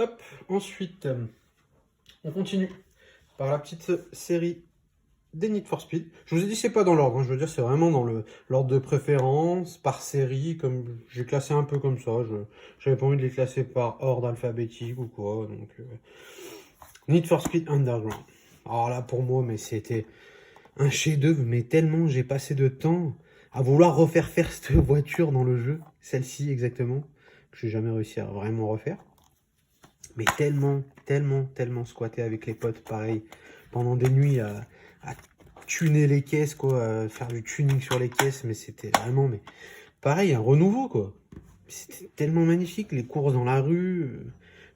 Hop, ensuite, on continue par la petite série des Need for Speed. Je vous ai dit, c'est pas dans l'ordre, hein, je veux dire, c'est vraiment dans l'ordre de préférence, par série, comme j'ai classé un peu comme ça. J'avais pas envie de les classer par ordre alphabétique ou quoi. Donc, Need for Speed Underground. Alors là, pour moi, mais c'était un chef-d'œuvre, mais tellement j'ai passé de temps à vouloir refaire cette voiture dans le jeu, celle-ci exactement, que j'ai jamais réussi à vraiment refaire. Mais tellement squatté avec les potes, pareil, pendant des nuits à tuner les caisses, quoi, à faire du tuning sur les caisses, mais c'était vraiment, mais pareil, un renouveau, quoi. C'était tellement magnifique, les courses dans la rue,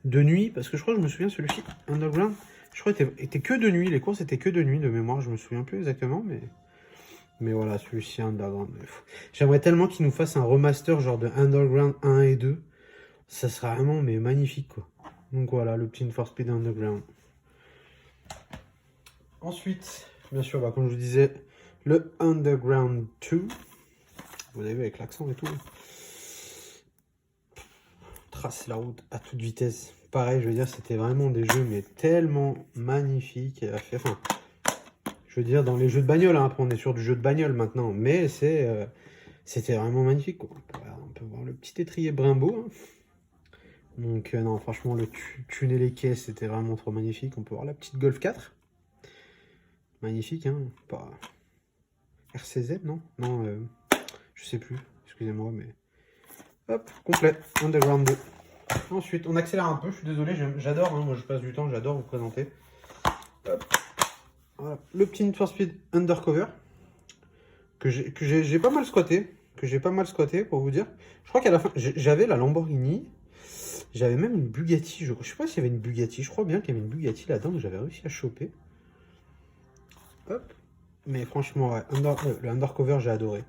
de nuit, parce que je crois que je me souviens, celui-ci, Underground, je crois était que de nuit, les courses étaient que de nuit, de mémoire, je me souviens plus exactement, mais voilà, celui-ci, Underground. J'aimerais tellement qu'il nous fasse un remaster, genre de Underground 1 et 2, ça serait vraiment, mais magnifique, quoi. Donc voilà, le petit Need for Speed Underground. Ensuite, bien sûr, bah, comme je vous disais, le Underground 2. Vous avez vu avec l'accent et tout. Trace la route à toute vitesse. Pareil, je veux dire, c'était vraiment des jeux, mais tellement magnifiques à faire. Enfin, je veux dire, dans les jeux de bagnole, hein, après on est sur du jeu de bagnole maintenant, mais c'était vraiment magnifique, quoi. On peut voir le petit étrier Brembo. Hein. Donc non, franchement, le tuner les caisses, c'était vraiment trop magnifique. On peut voir la petite Golf 4. Magnifique, hein. Pas RCZ, non? Non, je sais plus. Excusez-moi, mais... Hop, complet. Underground 2. Ensuite, on accélère un peu. Je suis désolé, j'adore. Hein, moi, je passe du temps, j'adore vous présenter. Hop. Voilà. Le petit Need for Speed Undercover. Que j'ai pas mal squatté. Pour vous dire. Je crois qu'à la fin, j'avais la Lamborghini. J'avais même une Bugatti. Je sais pas s'il y avait une Bugatti. Je crois bien qu'il y avait une Bugatti là-dedans que j'avais réussi à choper. Hop. Mais franchement, ouais, le Undercover, j'ai adoré.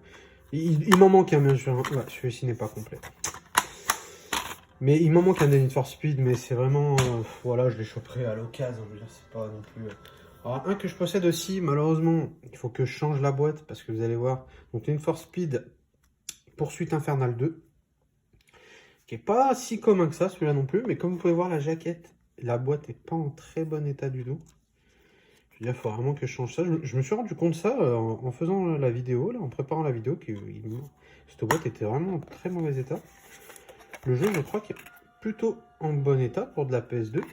Il m'en manque un, bien sûr. Ouais, celui-ci n'est pas complet. Mais il m'en manque un des Need for Speed, mais c'est vraiment... voilà, je les choperai à l'occasion. Je veux dire, c'est pas non plus... Alors, un que je possède aussi, malheureusement, il faut que je change la boîte, parce que vous allez voir. Donc, Need for Speed Poursuite Infernale 2. Qui est pas si commun que ça, celui-là non plus. Mais comme vous pouvez voir, la jaquette, la boîte est pas en très bon état du tout. Je veux dire, il faut vraiment que je change ça. Je me suis rendu compte de ça en faisant la vidéo, là, en préparant la vidéo, que cette boîte était vraiment en très mauvais état. Le jeu, je crois qu'il est plutôt en bon état pour de la PS2.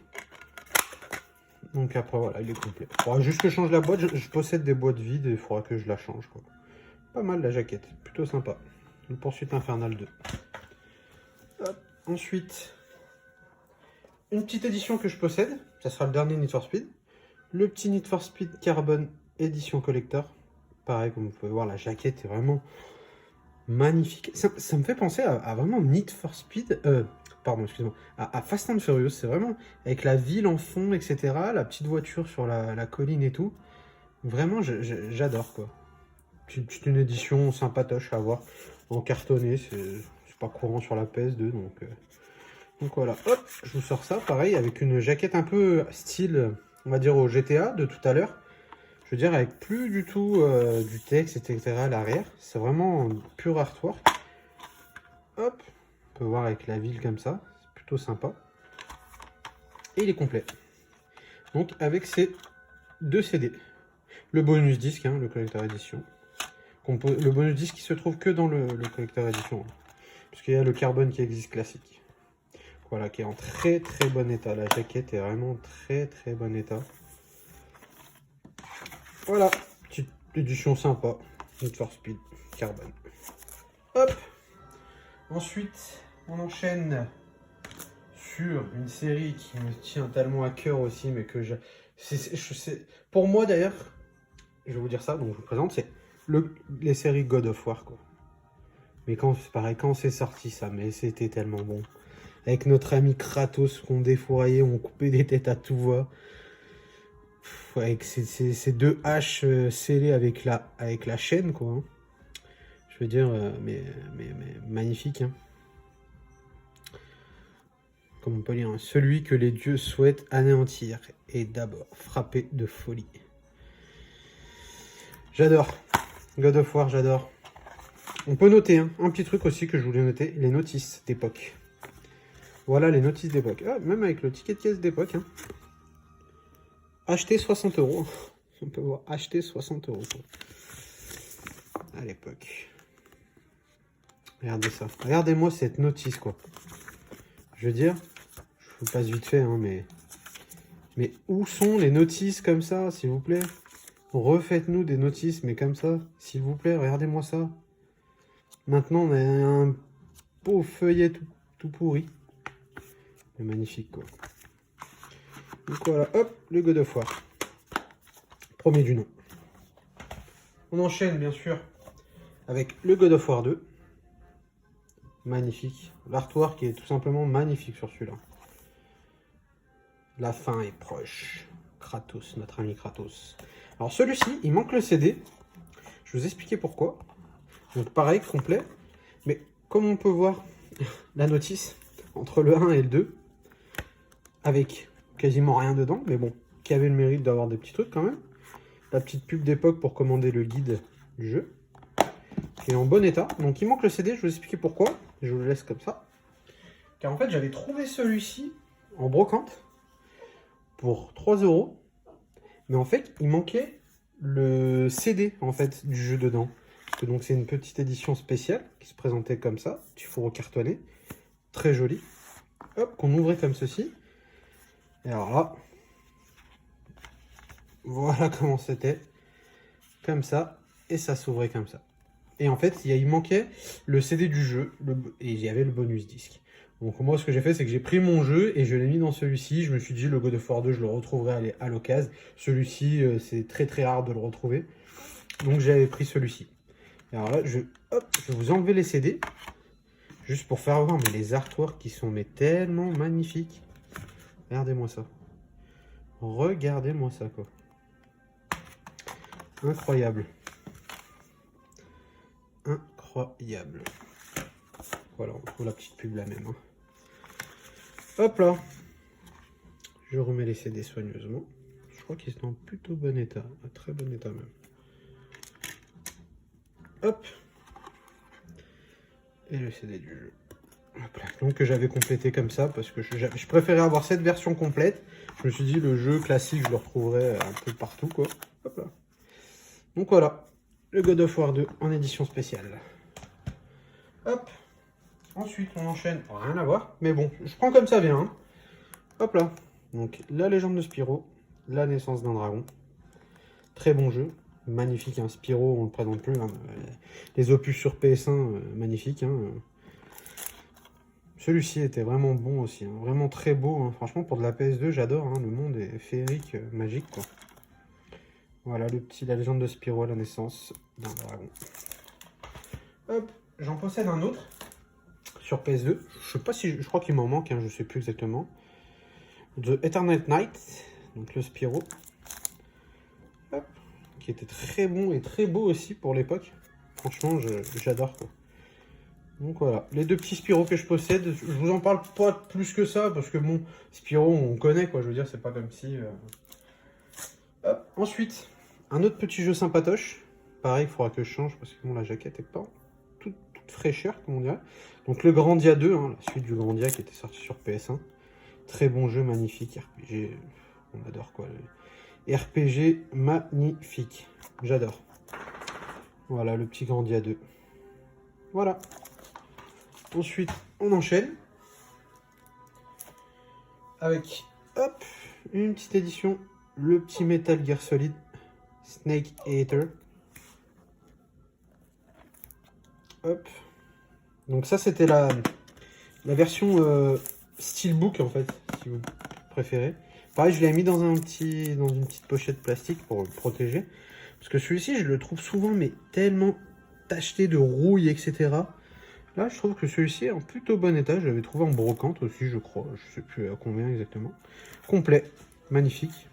Donc après, voilà, il est complet. Il faudra juste que je change la boîte. Je possède des boîtes vides et il faudra que je la change, quoi. Pas mal la jaquette, plutôt sympa. Le Poursuite Infernale 2. Hop. Ensuite, une petite édition que je possède. Ça sera le dernier Need for Speed. Le petit Need for Speed Carbon édition collector. Pareil, comme vous pouvez voir, la jaquette est vraiment magnifique. Ça me fait penser à vraiment Need for Speed. Pardon, excusez-moi. À Fast and Furious. C'est vraiment avec la ville en fond, etc. La petite voiture sur la colline et tout. Vraiment, j'adore, quoi. C'est une édition sympatoche à voir. En cartonné, c'est pas courant sur la PS2. Donc voilà. Hop, je vous sors ça. Pareil, avec une jaquette un peu style, on va dire, au GTA de tout à l'heure. Je veux dire, avec plus du tout du texte, etc. à l'arrière. C'est vraiment pur artwork. Hop, on peut voir avec la ville comme ça. C'est plutôt sympa. Et il est complet. Donc, avec ces deux CD. Le bonus disque, hein, le collector edition. Le bonus disque qui se trouve que dans le collector edition. Hein, parce qu'il y a le carbone qui existe classique. Voilà, qui est en très bon état. La jaquette est vraiment très bon état. Voilà, petite édition sympa. Need for Speed Carbon. Hop. Ensuite, on enchaîne sur une série qui me tient tellement à cœur aussi, mais que pour moi d'ailleurs, je vais vous dire ça, donc je vous présente, c'est les séries God of War, quoi. Mais c'est pareil, quand c'est sorti ça, mais c'était tellement bon. Avec notre ami Kratos qu'on défouraillait, on coupait des têtes à tout va. Avec ces deux haches scellées avec la chaîne, quoi. Hein. Je veux dire, mais magnifique. Hein. Comme on peut lire, hein. Celui que les dieux souhaitent anéantir est d'abord frappé de folie. J'adore. God of War, j'adore. On peut noter, hein, un petit truc aussi que je voulais noter, les notices d'époque. Voilà les notices d'époque. Ah, même avec le ticket de caisse d'époque. Hein. Acheter 60 €. On peut voir acheter 60 € à l'époque. Regardez ça. Regardez-moi cette notice, quoi. Je veux dire, je vous passe vite fait, hein, mais où sont les notices comme ça, s'il vous plaît? Refaites-nous des notices, mais comme ça, s'il vous plaît, regardez-moi ça. Maintenant, on a un beau feuillet tout pourri. C'est magnifique, quoi. Donc voilà, hop, le God of War. Premier du nom. On enchaîne, bien sûr, avec le God of War 2. Magnifique. L'artwork est tout simplement magnifique sur celui-là. La fin est proche. Kratos, notre ami Kratos. Alors celui-ci, il manque le CD. Je vais vous expliquer pourquoi. Donc pareil, complet. Mais comme on peut voir la notice entre le 1 et le 2, avec quasiment rien dedans, mais bon, qui avait le mérite d'avoir des petits trucs quand même. La petite pub d'époque pour commander le guide du jeu, qui est en bon état. Donc il manque le CD, je vais vous expliquer pourquoi. Je vous le laisse comme ça. Car en fait, j'avais trouvé celui-ci en brocante pour 3 €. Mais en fait, il manquait le CD en fait du jeu dedans. Parce que donc c'est une petite édition spéciale qui se présentait comme ça, petit fourreau cartonné, très joli. Hop, qu'on ouvrait comme ceci. Et alors là, voilà comment c'était. Comme ça, et ça s'ouvrait comme ça. Et en fait, il manquait le CD du jeu, et il y avait le bonus disque. Donc moi, ce que j'ai fait, c'est que j'ai pris mon jeu et je l'ai mis dans celui-ci. Je me suis dit, le God of War 2, je le retrouverai à l'occasion. Celui-ci, c'est très très rare de le retrouver. Donc j'avais pris celui-ci. Alors là, je vais vous enlever les CD. Juste pour faire voir, mais les artworks qui sont mais tellement magnifiques. Regardez-moi ça. Regardez-moi ça, quoi. Incroyable. Incroyable. Voilà, on trouve la petite pub là même. Hein. Hop là. Je remets les CD soigneusement. Je crois qu'ils sont en plutôt bon état. Un très bon état même. Hop. Et le CD du jeu. Hop là. Donc que j'avais complété comme ça parce que je préférais avoir cette version complète. Je me suis dit le jeu classique je le retrouverai un peu partout quoi. Hop là. Donc voilà. Le God of War 2 en édition spéciale. Hop. Ensuite, on enchaîne. Rien à voir. Mais bon, je prends comme ça vient. Hein. Hop là. Donc, la légende de Spyro. La naissance d'un dragon. Très bon jeu. Magnifique. Hein. Spyro, on ne le présente plus. Hein. Les opus sur PS1, magnifique. Hein. Celui-ci était vraiment bon aussi. Hein. Vraiment très beau. Hein. Franchement, pour de la PS2, j'adore. Hein. Le monde est féerique, magique. Quoi. Voilà, la légende de Spyro, la naissance d'un dragon. Hop. J'en possède un autre. Sur PS2, je sais pas si je crois qu'il m'en manque, hein, je sais plus exactement. The Eternal Night, donc le Spyro, hop, qui était très bon et très beau aussi pour l'époque. Franchement, j'adore quoi. Donc voilà, les deux petits Spyro que je possède, je vous en parle pas plus que ça parce que bon, Spyro on connaît quoi, je veux dire, c'est pas comme si. Hop. Ensuite, un autre petit jeu sympatoche. Pareil, il faudra que je change parce que bon, la jaquette est pas toute fraîcheur, comme on dirait. Donc le Grandia 2, hein, la suite du Grandia qui était sorti sur PS1. Très bon jeu, magnifique, RPG, on adore quoi. RPG magnifique, j'adore. Voilà, le petit Grandia 2. Voilà. Ensuite, on enchaîne. Avec, hop, une petite édition, le petit Metal Gear Solid Snake Eater. Hop. Donc ça, c'était la version Steelbook, en fait, si vous préférez. Pareil, je l'ai mis dans une petite pochette plastique pour le protéger. Parce que celui-ci, je le trouve souvent, mais tellement tacheté de rouille, etc. Là, je trouve que celui-ci est en plutôt bon état. Je l'avais trouvé en brocante aussi, je crois. Je sais plus à combien exactement. Complet. Magnifique.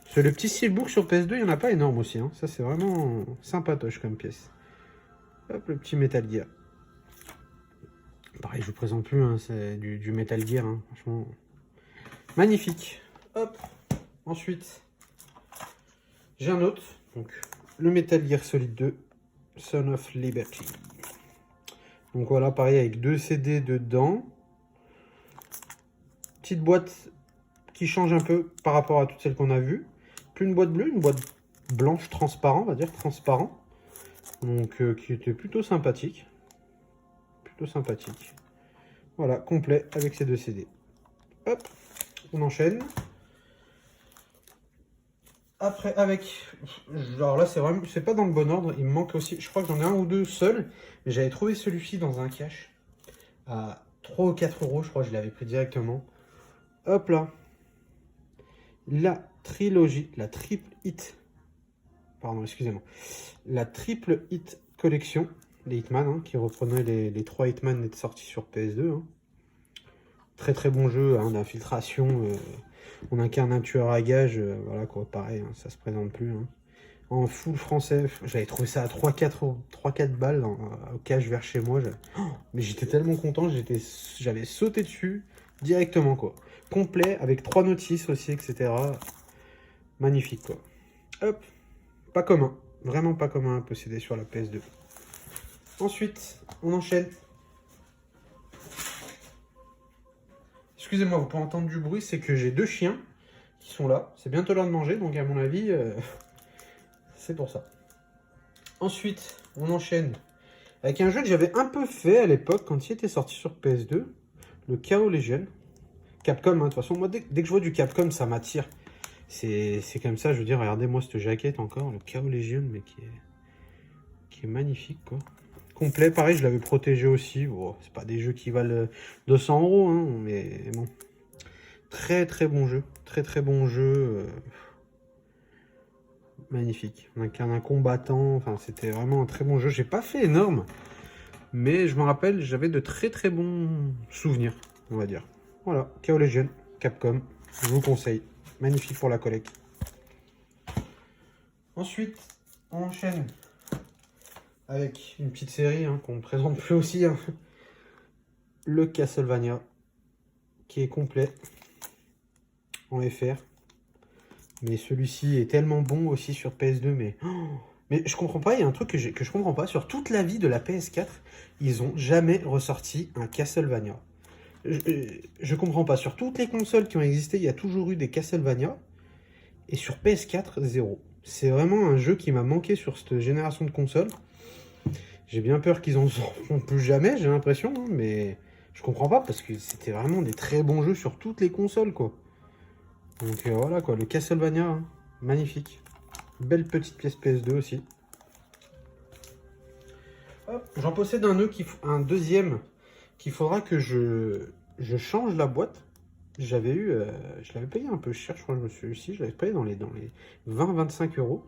Parce que le petit Steelbook sur PS2, il n'y en a pas énorme aussi. Hein. Ça, c'est vraiment sympatoche comme pièce. Hop, le petit Metal Gear. Pareil, je vous présente plus, hein, c'est du Metal Gear, hein, franchement. Magnifique. Hop. Ensuite, j'ai un autre. Donc, le Metal Gear Solid 2, Son of Liberty. Donc voilà, pareil, avec 2 CD dedans. petite boîte qui change un peu par rapport à toutes celles qu'on a vues. Plus une boîte bleue, une boîte blanche transparent, on va dire transparent. Donc qui était plutôt sympathique. Plutôt sympathique. Voilà, complet avec ces 2 CD. Hop, on enchaîne. Après, avec... Alors là, c'est vraiment... C'est pas dans le bon ordre. Il me manque aussi... Je crois que j'en ai un ou deux seuls. Mais j'avais trouvé celui-ci dans un cache. À 3 ou 4 euros, je crois que je l'avais pris directement. Hop là. La trilogie, la triple hit. Pardon, excusez-moi. La triple hit collection. Les Hitman, hein, qui reprenaient les 3 Hitman sortis sur PS2. Hein. Très très bon jeu hein, d'infiltration. On incarne un tueur à gages. Voilà quoi, pareil, hein, ça se présente plus. Hein. En full français, j'avais trouvé ça à 3-4 balles au cache vers chez moi. Mais j'étais tellement content, j'avais sauté dessus directement quoi. Complet avec 3 notices aussi, etc. Magnifique quoi. Hop, pas commun, vraiment pas commun à posséder sur la PS2. Ensuite, on enchaîne. Excusez-moi, vous pouvez entendre du bruit, c'est que j'ai 2 chiens qui sont là. C'est bientôt l'heure de manger, donc à mon avis, c'est pour ça. Ensuite, on enchaîne avec un jeu que j'avais un peu fait à l'époque quand il était sorti sur PS2, le Chaos Legion. Capcom, hein, de toute façon, moi dès que je vois du Capcom, ça m'attire. C'est comme ça, je veux dire, regardez-moi cette jaquette encore, le Chaos Legion, mais qui est magnifique quoi. Complet, pareil, je l'avais protégé aussi. Bon, c'est pas des jeux qui valent 200 euros, hein, mais bon. Très très bon jeu, très très bon jeu. Magnifique. On incarne un combattant, enfin c'était vraiment un très bon jeu. J'ai pas fait énorme, mais je me rappelle, j'avais de très très bons souvenirs, on va dire. Voilà, Chaos Legion, Capcom, je vous conseille. Magnifique pour la collecte. Ensuite, on enchaîne avec une petite série hein, qu'on ne présente plus aussi. Hein. Le Castlevania, qui est complet en FR. Mais celui-ci est tellement bon aussi sur PS2, mais... mais je comprends pas, il y a un truc que je comprends pas. Sur toute la vie de la PS4, ils ont jamais ressorti un Castlevania. Je comprends pas. Sur toutes les consoles qui ont existé, il y a toujours eu des Castlevania. Et sur PS4, zéro. C'est vraiment un jeu qui m'a manqué sur cette génération de consoles. J'ai bien peur qu'ils en sortent plus jamais, j'ai l'impression. Hein, mais je comprends pas parce que c'était vraiment des très bons jeux sur toutes les consoles, quoi. Donc voilà quoi, le Castlevania, hein, magnifique. Belle petite pièce PS2 aussi. J'en possède un deuxième qu'il faudra que je change la boîte. J'avais eu, je l'avais payé un peu cher, je crois que je me suis ici, je l'avais payé dans les 20-25 euros.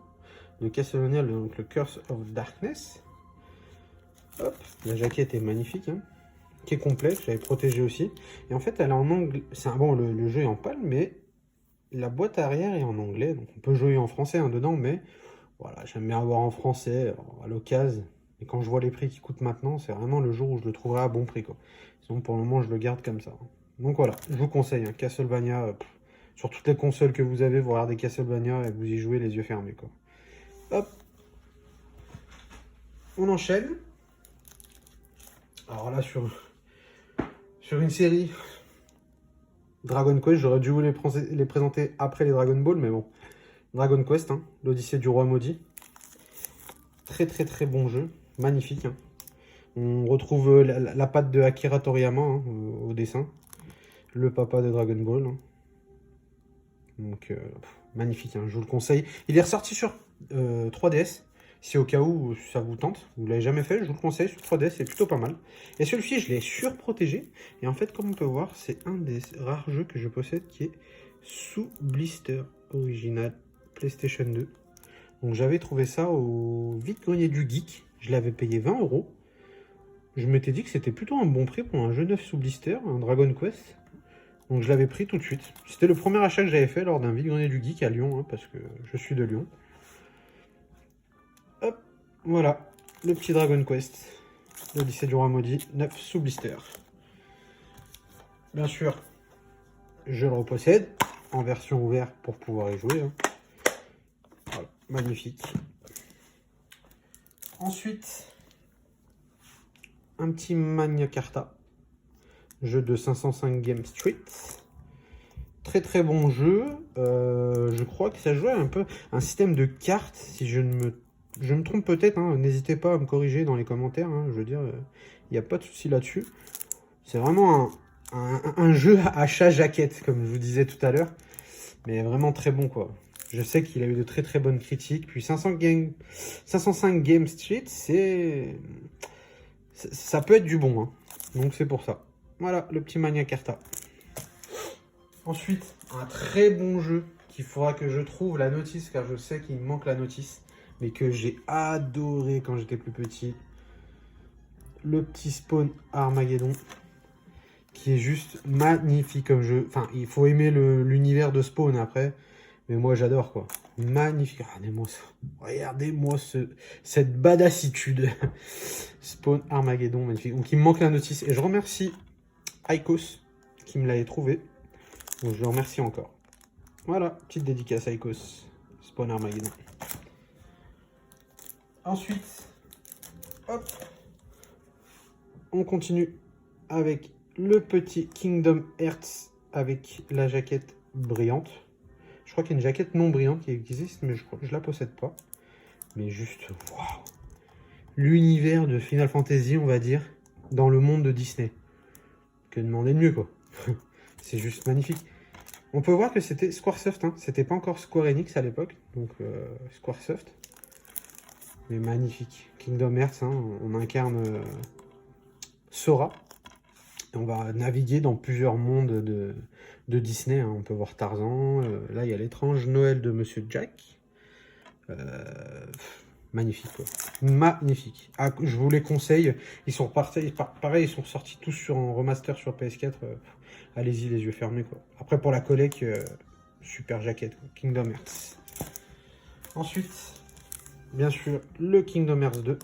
Le Castlevania, donc le Curse of Darkness. Hop, la jaquette est magnifique, hein, qui est complète, j'avais protégé aussi. Et en fait, elle est en anglais. Bon, le jeu est en palme, mais la boîte arrière est en anglais, donc on peut jouer en français hein, dedans, mais voilà, j'aime bien avoir en français à l'occasion. Et quand je vois les prix qui coûtent maintenant, c'est vraiment le jour où je le trouverai à bon prix, quoi. Sinon, pour le moment, je le garde comme ça. Donc voilà, je vous conseille, hein, Castlevania, sur toutes les consoles que vous avez, vous regardez Castlevania et vous y jouez les yeux fermés, quoi. Hop. On enchaîne. Alors là, sur une série... Dragon Quest, j'aurais dû vous les présenter après les Dragon Ball, mais bon. Dragon Quest, hein, l'Odyssée du Roi Maudit. Très très très bon jeu, magnifique. Hein. On retrouve la patte de Akira Toriyama hein, au dessin. Le papa de Dragon Ball. Hein. Donc magnifique, hein, je vous le conseille. Il est ressorti sur 3DS. Si au cas où ça vous tente, vous ne l'avez jamais fait, je vous le conseille sur 3DS, c'est plutôt pas mal. Et celui-ci, je l'ai surprotégé. Et en fait, comme on peut voir, c'est un des rares jeux que je possède qui est sous blister original PlayStation 2. Donc j'avais trouvé ça au vide-grenier du geek. Je l'avais payé 20 euros. Je m'étais dit que c'était plutôt un bon prix pour un jeu neuf sous blister, un Dragon Quest. Donc je l'avais pris tout de suite. C'était le premier achat que j'avais fait lors d'un vide-grenier du geek à Lyon, hein, parce que je suis de Lyon. Hop, voilà, le petit Dragon Quest, l'Odyssée du Roi Maudit, 9 sous blister. Bien sûr, je le repossède en version ouverte pour pouvoir y jouer. Hein. Voilà, magnifique. Ensuite, un petit Magna Carta, jeu de 505 Game Street. Très très bon jeu. Je crois que ça jouait un peu un système de cartes, si je me trompe peut-être, hein. N'hésitez pas à me corriger dans les commentaires, hein. Je veux dire, il n'y a pas de souci là-dessus. C'est vraiment un jeu à chat-jaquette, comme je vous disais tout à l'heure. Mais vraiment très bon, quoi. Je sais qu'il a eu de très très bonnes critiques. Puis 505 Game Street, ça peut être du bon, hein. Donc c'est pour ça. Voilà, le petit Magna Carta. Ensuite, un très bon jeu qu'il faudra que je trouve la notice, car je sais qu'il me manque la notice, mais que j'ai adoré quand j'étais plus petit. Le petit Spawn Armageddon, qui est juste magnifique comme jeu. Enfin, il faut aimer l'univers de Spawn après, mais moi j'adore, quoi. Magnifique. Regardez-moi ça. Regardez-moi cette badassitude. Spawn Armageddon, magnifique. Donc il me manque la notice, et je remercie Icos qui me l'avait trouvé. Donc je le remercie encore. Voilà, petite dédicace à Icos. Spawn Armageddon. Ensuite, hop, on continue avec le petit Kingdom Hearts avec la jaquette brillante. Je crois qu'il y a une jaquette non brillante qui existe, mais je crois que je la possède pas. Mais juste, waouh! L'univers de Final Fantasy, on va dire, dans le monde de Disney. Que demander de mieux, quoi. C'est juste magnifique. On peut voir que c'était Squaresoft, hein. C'était pas encore Square Enix à l'époque, donc Squaresoft. Mais magnifique. Kingdom Hearts, hein, on incarne Sora. Et on va naviguer dans plusieurs mondes de Disney, hein. On peut voir Tarzan. Là, il y a l'étrange Noël de Monsieur Jack. Magnifique, quoi. Magnifique. Ah, je vous les conseille. Ils sont pareil, ils sont sortis tous en remaster sur PS4. Allez-y, les yeux fermés, quoi. Après, pour la collecte, super jaquette, quoi. Kingdom Hearts. Ensuite, bien sûr, le Kingdom Hearts 2.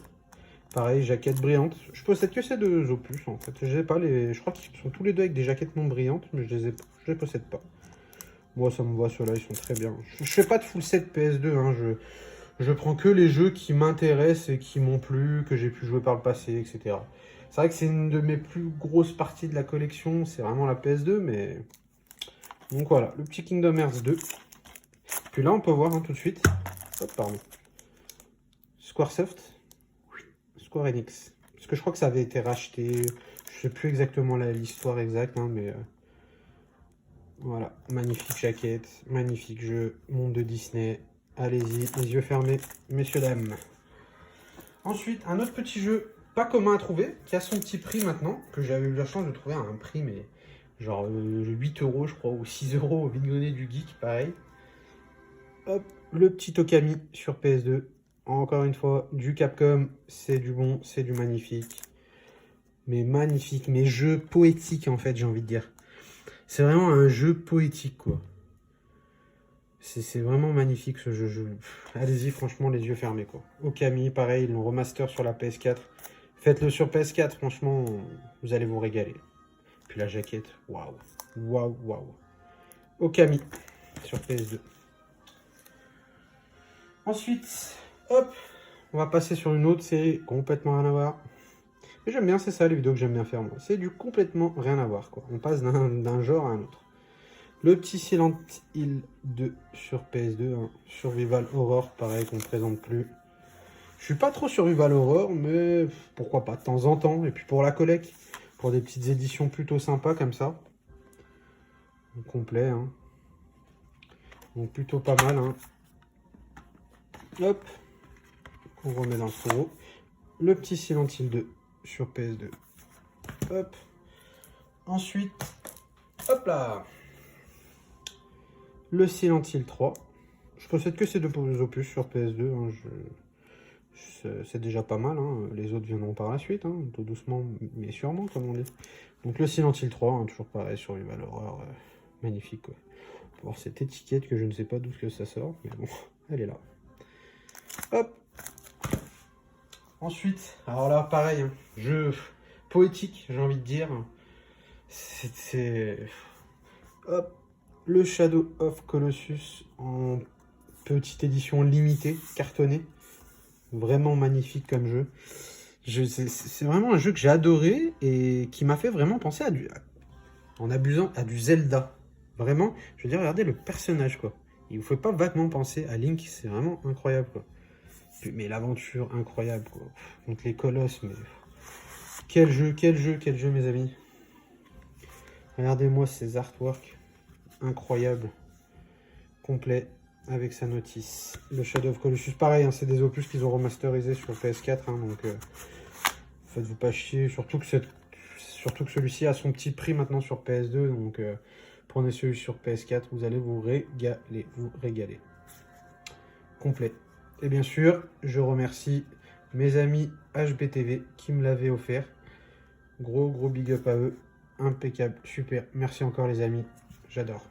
Pareil, jaquette brillante. Je possède que ces deux opus, en fait. Je pas les. Je crois qu'ils sont tous les deux avec des jaquettes non brillantes, mais je les possède pas. Moi, ça me va, ceux-là, ils sont très bien. Je fais pas de full set PS2, hein. Je prends que les jeux qui m'intéressent et qui m'ont plu, que j'ai pu jouer par le passé, etc. C'est vrai que c'est une de mes plus grosses parties de la collection, c'est vraiment la PS2, mais... Donc voilà, le petit Kingdom Hearts 2. Puis là, on peut voir, hein, tout de suite... Hop, pardon. Squaresoft. Square Enix. Parce que je crois que ça avait été racheté. Je sais plus exactement l'histoire exacte, hein, mais... Voilà, magnifique jaquette, magnifique jeu, monde de Disney. Allez-y, les yeux fermés, messieurs, dames. Ensuite, un autre petit jeu pas commun à trouver, qui a son petit prix maintenant, que j'avais eu la chance de trouver à un prix, mais genre 8 €, je crois, ou 6 € au vide-grenier du geek, pareil. Hop, le petit Okami sur PS2. Encore une fois, du Capcom, c'est du bon, c'est du magnifique. Mais magnifique, mais jeu poétique, en fait, j'ai envie de dire. C'est vraiment un jeu poétique, quoi. C'est vraiment magnifique ce jeu. Allez-y, franchement, les yeux fermés, quoi. Okami, pareil, ils l'ont remaster sur la PS4. Faites-le sur PS4, franchement, vous allez vous régaler. Puis la jaquette, waouh. Waouh, waouh. Okami, sur PS2. Ensuite, hop, on va passer sur une autre série complètement rien à voir. Mais j'aime bien, c'est ça les vidéos que j'aime bien faire, moi. C'est du complètement rien à voir, quoi. On passe d'un genre à un autre. Le petit Silent Hill 2 sur PS2, hein. Survival Horror, pareil, qu'on ne présente plus. Je suis pas trop Survival Horror, mais pourquoi pas, de temps en temps. Et puis pour la collecte, pour des petites éditions plutôt sympas comme ça. Complet, hein. Donc plutôt pas mal, hein. Hop, on remet dans le fourreau. Le petit Silent Hill 2 sur PS2. Hop. Ensuite, hop là. Le Silent Hill 3. Je possède que ces deux opus sur PS2. Hein. C'est déjà pas mal. Hein. Les autres viendront par la suite. Hein. Tout doucement, mais sûrement, comme on dit. Donc le Silent Hill 3, hein, toujours pareil, Survival Horror. Magnifique, quoi. On peut voir cette étiquette que je ne sais pas d'où que ça sort. Mais bon, elle est là. Hop. Ensuite, alors là, pareil. Hein, jeu poétique, j'ai envie de dire. C'est... Hop. Le Shadow of Colossus en petite édition limitée, cartonnée. Vraiment magnifique comme jeu. C'est vraiment un jeu que j'ai adoré et qui m'a fait vraiment penser en abusant à du Zelda. Vraiment, je veux dire, regardez le personnage, quoi. Il ne faut pas vaguement penser à Link, c'est vraiment incroyable, quoi. Mais l'aventure, incroyable, quoi. Contre les colosses, mais... Quel jeu, quel jeu, quel jeu, mes amis. Regardez-moi ces artworks. Incroyable. Complet, avec sa notice. Le Shadow of Colossus, pareil, hein, c'est des opus qu'ils ont remasterisé sur PS4, hein, donc... faites-vous pas chier, surtout que celui-ci a son petit prix maintenant sur PS2, donc prenez celui sur PS4, vous allez vous régaler. Complet. Et bien sûr, je remercie mes amis HBTV qui me l'avaient offert. Gros big up à eux. Impeccable, super. Merci encore les amis, j'adore.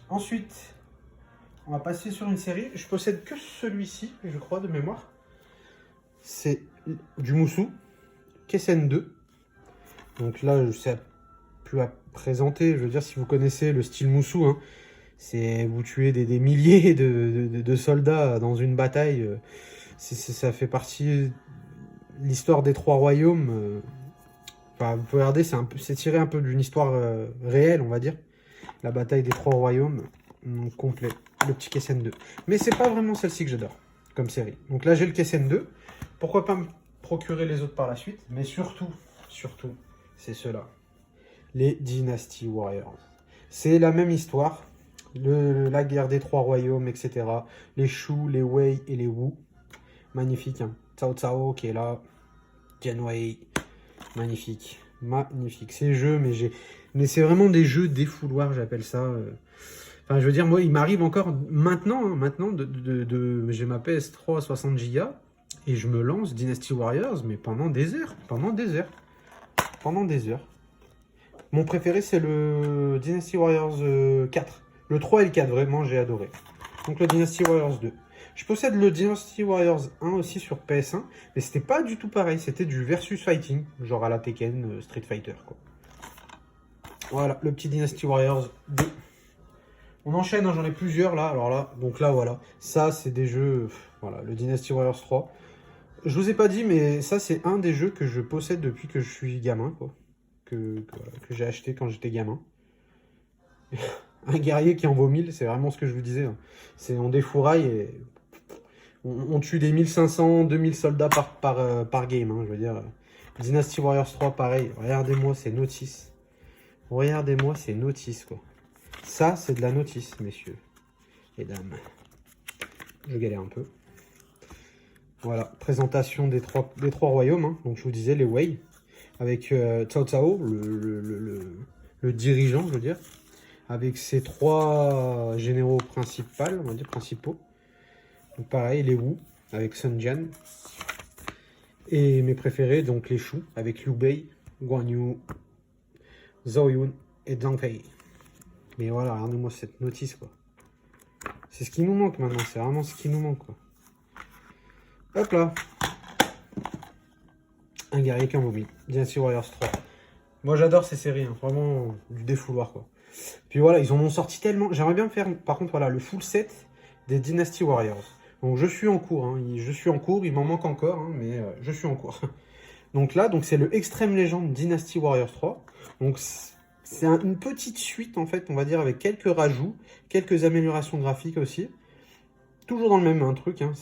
Ensuite, on va passer sur une série. Je possède que celui-ci, je crois, de mémoire. C'est du Musou, Kessen 2. Donc là, je sais plus à présenter. Je veux dire, si vous connaissez le style Musou, hein, c'est vous tuez des milliers de soldats dans une bataille. Ça fait partie de l'histoire des trois royaumes. Enfin, vous pouvez regarder, c'est tiré un peu d'une histoire réelle, on va dire. La bataille des trois royaumes, donc complet. Le petit Kessen 2. Mais c'est pas vraiment celle-ci que j'adore comme série. Donc là, j'ai le Kessen 2. Pourquoi pas me procurer les autres par la suite? Mais surtout, c'est ceux-là. Les Dynasty Warriors. C'est la même histoire. La guerre des trois royaumes, etc. Les Shu, les Wei et les Wu. Magnifique, hein. Cao Cao qui est là. Jianwei. Magnifique. Magnifique. Ces jeux, mais c'est vraiment des jeux défouloirs, j'appelle ça. Enfin, je veux dire, moi, il m'arrive encore maintenant, j'ai ma PS3 à 60 Go. Et je me lance Dynasty Warriors, mais pendant des heures. Mon préféré, c'est le Dynasty Warriors 4. Le 3 et le 4, vraiment, j'ai adoré. Donc le Dynasty Warriors 2. Je possède le Dynasty Warriors 1 aussi sur PS1, mais c'était pas du tout pareil. C'était du versus fighting, genre à la Tekken, Street Fighter, quoi. Voilà, le petit Dynasty Warriors 2. On enchaîne, hein, j'en ai plusieurs là. Alors là, donc là, voilà. Ça, c'est des jeux... Voilà, le Dynasty Warriors 3. Je vous ai pas dit, mais ça, c'est un des jeux que je possède depuis que je suis gamin, quoi. Que j'ai acheté quand j'étais gamin. Un guerrier qui en vaut 1000, c'est vraiment ce que je vous disais. Hein. C'est on défouraille et on tue des 1500, 2000 soldats par game. Hein, je veux dire, Dynasty Warriors 3, pareil. Regardez-moi ces notices. Regardez-moi ces notices, quoi. Ça, c'est de la notice, messieurs et dames. Je galère un peu. Voilà, présentation des trois royaumes. Hein. Donc, je vous disais, les Wei. Avec Cao Cao, le dirigeant, je veux dire. Avec ses trois généraux principaux, on va dire principaux. Donc pareil, les Wu, avec Sun Jian. Et mes préférés, donc les Shu, avec Liu Bei, Guan Yu, Zhou Yun et Zhang Fei. Mais voilà, regardez-moi cette notice, quoi. C'est ce qui nous manque maintenant, c'est vraiment ce qui nous manque, quoi. Hop là. Un guerrier qui en vomit. Dynasty Warriors 3. Moi j'adore ces séries, hein, vraiment du défouloir, quoi. Puis voilà, ils en ont sorti tellement. J'aimerais bien me faire, par contre, voilà, le full set des Dynasty Warriors. Donc je suis en cours, hein. Il m'en manque encore, hein, mais je suis en cours. Donc là, c'est le Extreme Legend Dynasty Warriors 3. Donc c'est une petite suite, en fait, on va dire, avec quelques rajouts, quelques améliorations graphiques aussi. Toujours dans le même truc, hein,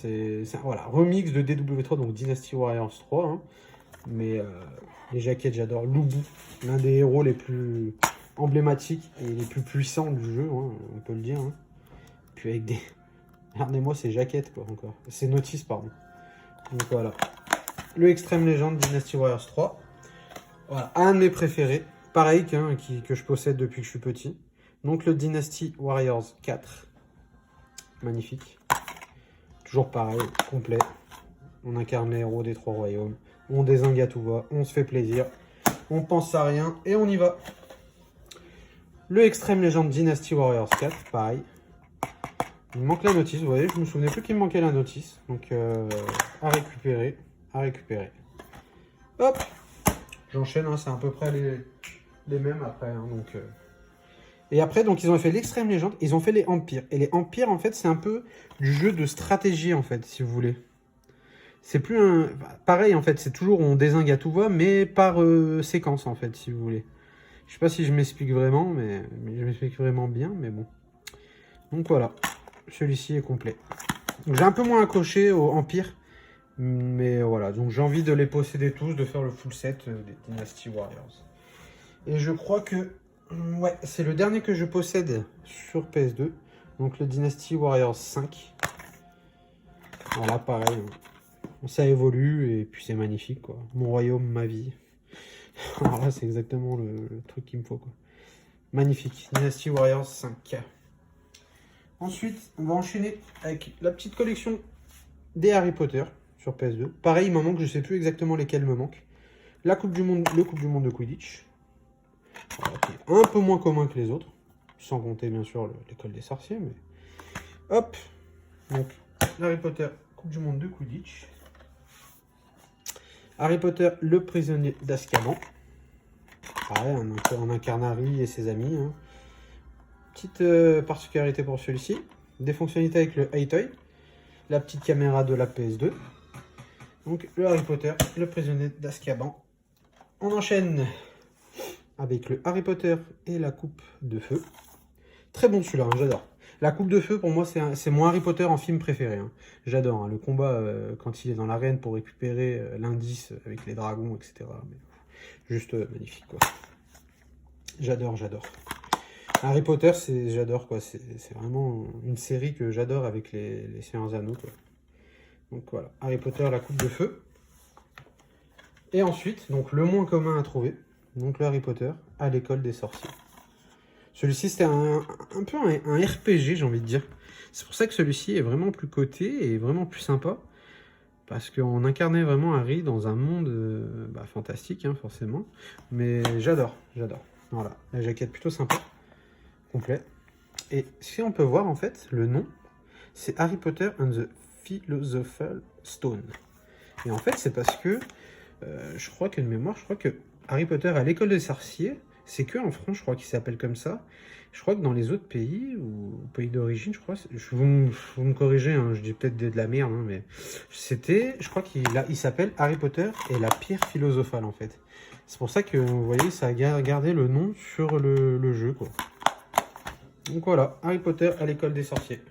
voilà, remix de DW3, donc Dynasty Warriors 3. Hein. Mais les jaquettes, j'adore. Lubu, l'un des héros les plus emblématiques et les plus puissants du jeu, hein, on peut le dire. Hein. Puis avec des... Regardez-moi ces jaquettes, quoi, encore. Ces notices, pardon. Donc voilà. Le Extreme Legend Dynasty Warriors 3. Voilà, un de mes préférés. Pareil que je possède depuis que je suis petit. Donc le Dynasty Warriors 4. Magnifique. Toujours pareil, complet. On incarne les héros des trois royaumes. On dézingue à tout va. On se fait plaisir. On pense à rien et on y va. Le Extreme Legend Dynasty Warriors 4, pareil. Il me manque la notice, vous voyez, je me souvenais plus qu'il me manquait la notice. Donc, à récupérer, Hop, j'enchaîne, hein, c'est à peu près les mêmes après. Hein, donc, Et après, donc, ils ont fait l'Extreme Legend, ils ont fait les Empires. Et les Empires, en fait, c'est un peu du jeu de stratégie, en fait, si vous voulez. C'est plus un... Pareil, en fait, c'est toujours on dézingue à tout va, mais par séquence, en fait, si vous voulez. Je sais pas si je m'explique vraiment, mais je m'explique vraiment bien, mais bon. Donc voilà, celui-ci est complet. J'ai un peu moins accroché au Empire, mais voilà. Donc j'ai envie de les posséder tous, de faire le full set des Dynasty Warriors. Et je crois que ouais, c'est le dernier que je possède sur PS2. Donc le Dynasty Warriors 5. Voilà, pareil. Ça évolue et puis c'est magnifique, quoi. Mon royaume, ma vie. Alors là, c'est exactement le truc qu'il me faut, quoi. Magnifique. Dynasty Warriors 5. Ensuite, on va enchaîner avec la petite collection des Harry Potter sur PS2. Pareil, il m'en manque, je sais plus exactement lesquels me manquent. La Coupe du Monde, le Coupe du Monde de Quidditch. Voilà, qui est un peu moins commun que les autres. Sans compter, bien sûr, l'école des sorciers. Mais hop. Donc, Harry Potter, Coupe du Monde de Quidditch. Harry Potter, le prisonnier d'Azkaban. Pareil, un incarne Harry et ses amis. Hein. Petite particularité pour celui-ci. Des fonctionnalités avec le Hi-Toy. La petite caméra de la PS2. Donc, le Harry Potter, le prisonnier d'Azkaban. On enchaîne avec le Harry Potter et la coupe de feu. Très bon celui-là, hein, j'adore. La coupe de feu, pour moi, c'est mon Harry Potter en film préféré. Hein. J'adore hein, le combat quand il est dans l'arène pour récupérer l'indice avec les dragons, etc. Mais, juste magnifique, quoi. J'adore, j'adore. Harry Potter, j'adore, quoi. C'est vraiment une série que j'adore avec les Seigneurs Anneaux, quoi. Donc voilà, Harry Potter, la coupe de feu. Et ensuite, donc le moins commun à trouver, donc le Harry Potter à l'école des sorciers. Celui-ci, c'était un peu un RPG, j'ai envie de dire. C'est pour ça que celui-ci est vraiment plus coté et vraiment plus sympa. Parce qu'on incarnait vraiment Harry dans un monde fantastique, hein, forcément. Mais j'adore, j'adore. Voilà, la jaquette plutôt sympa, complet. Et si on peut voir, en fait, le nom, c'est Harry Potter and the Philosopher's Stone. Et en fait, c'est parce que, je crois que de mémoire, je crois que Harry Potter à l'école des sorciers, c'est que en France, je crois qu'il s'appelle comme ça. Je crois que dans les autres pays, ou pays d'origine, je crois, vous me corrigez, hein, je dis peut-être de la merde, hein, mais je crois qu'il s'appelle Harry Potter et la pierre philosophale, en fait. C'est pour ça que, vous voyez, ça a gardé le nom sur le jeu, quoi. Donc voilà, Harry Potter à l'école des sorciers.